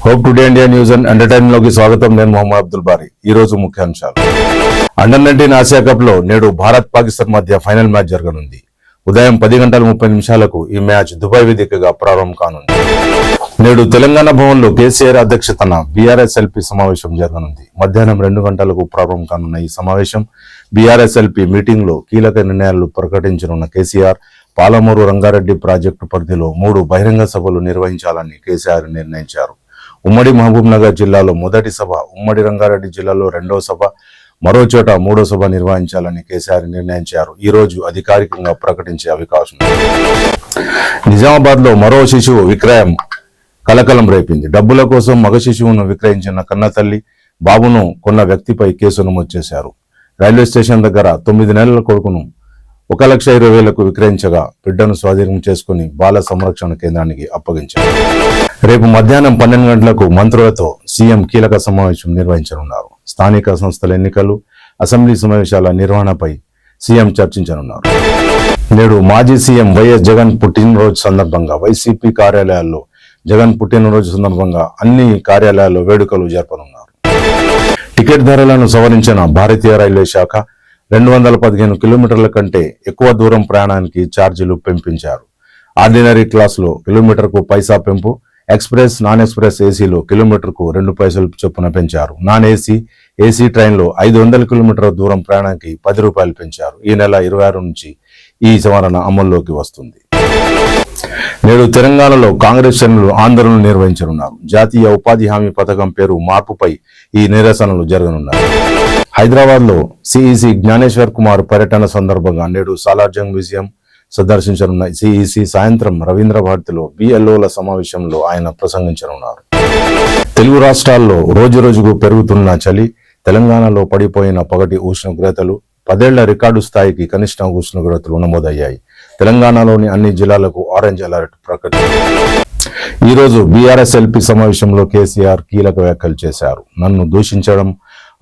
Hope today India news and entertainment లోకి స్వాగతం. నేను మొహమ్మద్ అబ్దుల్ బారీ. ఈ రోజు ముఖ్యాంశాలు. అండర్-19 ఆసియా కప్ లో నేడు భారత్ పాకిస్తాన్ మధ్య ఫైనల్ మ్యాచ్ జరగనుంది. ఉదయం 10:30 ఈ మ్యాచ్ దుబాయ్ వేదికగా ప్రారంభం కానుంది. నేడు తెలంగాణ భవన్లో కేసీఆర్ అధ్యక్షతన BRSLP సమావేశం జరగనుంది. మధ్యాహ్నం 2 గంటలకు ప్రారంభం కానున్న ఈ సమావేశం BRSLP మీటింగ్ లో కీలక నిర్ణయాలు ప్రకటించనున్న కేసీఆర్ పాలమూరు రంగారెడ్డి ప్రాజెక్టు పరిధిలో 3 బహిరంగ సభలు నిర్వహించాలని కేసీఆర్ నిర్ణయించారు. ఉమ్మడి మహబూబ్ నగర్ జిల్లాలో మొదటి సభ, ఉమ్మడి రంగారెడ్డి జిల్లాలో 2వ సభ, మరో చోట 3వ సభ నిర్వహించాలని కేసీఆర్ నిర్ణయించారు. ఈ రోజు అధికారికంగా ప్రకటించే అవకాశం. నిజామాబాద్ లో మరో శిశువు విక్రయం కలకలం రేపింది. డబ్బుల కోసం మగ శిశువును విక్రయించిన కన్నతల్లి బాబును కొన్న వ్యక్తిపై కేసు నమోదు చేశారు. రైల్వే స్టేషన్ దగ్గర 9 నెలల కొడుకును 1,20,000కు విక్రయించగా బిడ్డను స్వాధీనం చేసుకుని బాల సంరక్షణ కేంద్రానికి అప్పగించారు. రేపు మధ్యాహ్నం 12 గంటలకు మంత్రులతో సీఎం కీలక సమావేశం నిర్వహించనున్నారు. స్థానిక సంస్థల ఎన్నికలు, అసెంబ్లీ సమావేశాల నిర్వహణపై సీఎం చర్చించనున్నారు. నేడు మాజీ సీఎం వైఎస్ జగన్ పుట్టినరోజు సందర్భంగా వైసీపీ కార్యాలయాల్లో జగన్ పుట్టినరోజు సందర్భంగా అన్ని కార్యాలయాల్లో వేడుకలు జరపనున్నారు. టికెట్ ధరలను సవరించిన భారతీయ రైల్వే శాఖ 215 కిలోమీటర్ల కంటే ఎక్కువ దూరం ప్రయాణానికి ఛార్జీలు పెంపించారు. ఆర్డినరీ క్లాసులో కిలోమీటర్కు పైసా పెంపు, ఎక్స్ప్రెస్, నాన్ ఎక్స్ప్రెస్ ఏసీలో కిలోమీటర్కు 2 పైసలు చొప్పున పెంచారు. నాన్ ఏసీ ట్రైన్లో 500 కిలోమీటర్ల దూరం ప్రయాణానికి 10 రూపాయలు పెంచారు. ఈ నెల 26 నుంచి ఈ సవరణ అమల్లోకి వస్తుంది. నేడు తెలంగాణలో కాంగ్రెస్ శ్రేణులు ఆందోళనలు నిర్వహించనున్నారు. జాతీయ ఉపాధి హామీ పథకం పేరు మార్పుపై ఈ నిరసనలు జరగనున్నాయి. హైదరాబాద్ లో సిఈసి జ్ఞానేశ్వర్ కుమార్ పర్యటన సందర్భంగా నేడు సాలార్జంగ్ మ్యూజియం సందర్శించనున్న సిఈసి సాయంత్రం రవీంద్ర భారతిలో BLOల సమావేశంలో ఆయన ప్రసంగించనున్నారు. తెలుగు రాష్ట్రాల్లో రోజురోజుకు పెరుగుతున్న చలి, తెలంగాణలో పడిపోయిన పగటి ఉష్ణోగ్రతలు, 10 ఏళ్ల రికార్డు స్థాయికి కనిష్ట ఉష్ణోగ్రతలు నమోదయ్యాయి. తెలంగాణలోని అన్ని జిల్లాలకు ఆరెంజ్ అలర్ట్ ప్రకటించారు. ఈ రోజు BRSLP సమావేశంలో కేసీఆర్ కీలక వ్యాఖ్యలు చేశారు. నన్ను దూషించడం,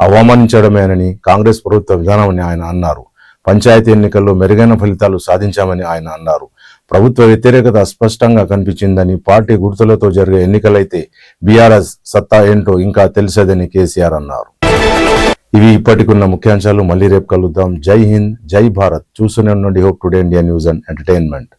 అవమానించడమేనని కాంగ్రెస్ ప్రభుత్వ విధానమని ఆయన అన్నారు. పంచాయతీ ఎన్నికల్లో మెరుగైన ఫలితాలు సాధించామని ఆయన అన్నారు. ప్రభుత్వ వ్యతిరేకత స్పష్టంగా కనిపించిందని, పార్టీ గుర్తులతో జరిగే ఎన్నికలైతే BRS సత్తా ఏంటో ఇంకా తెలిసేదని కేసీఆర్ అన్నారు. ఇవి ఇప్పటికున్న ముఖ్యాంశాలు. మళ్ళీ రేపు కలుద్దాం. జై హింద్, జై భారత్. చూస్తూనే ఉండండి hope today India news and entertainment.